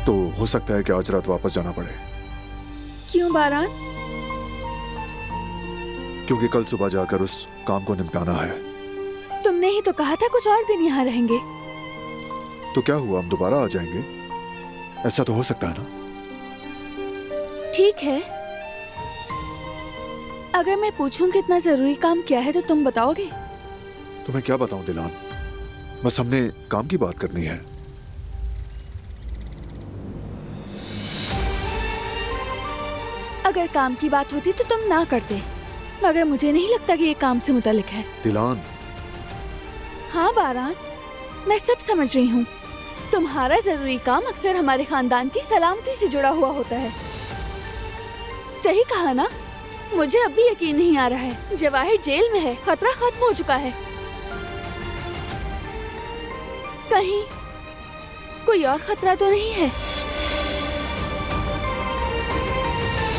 तो हो सकता है कि आज रात वापस जाना पड़े। क्यों बारान? क्योंकि कल सुबह जाकर उस काम को निपटाना है। तुमने ही तो कहा था कुछ और दिन यहाँ रहेंगे। तो क्या हुआ, हम दोबारा आ जाएंगे? ऐसा तो हो सकता है ना? ठीक है, अगर मैं पूछूं कितना जरूरी काम क्या है तो तुम बताओगे? तो मैं क्या बताऊं दिलान, बस हमने काम की बात करनी है। अगर काम की बात होती तो तुम ना करते, मगर मुझे नहीं लगता कि ये काम से मुतालिक है। दिलान, हाँ बारान, मैं सब समझ रही हूँ। तुम्हारा जरूरी काम अक्सर हमारे खानदान की सलामती से जुड़ा हुआ होता है। सही कहा ना? मुझे अब भी यकीन नहीं आ रहा है। जवाहिर जेल में है, खतरा खत्म हो चुका है। कहीं कोई और खतरा तो नहीं है?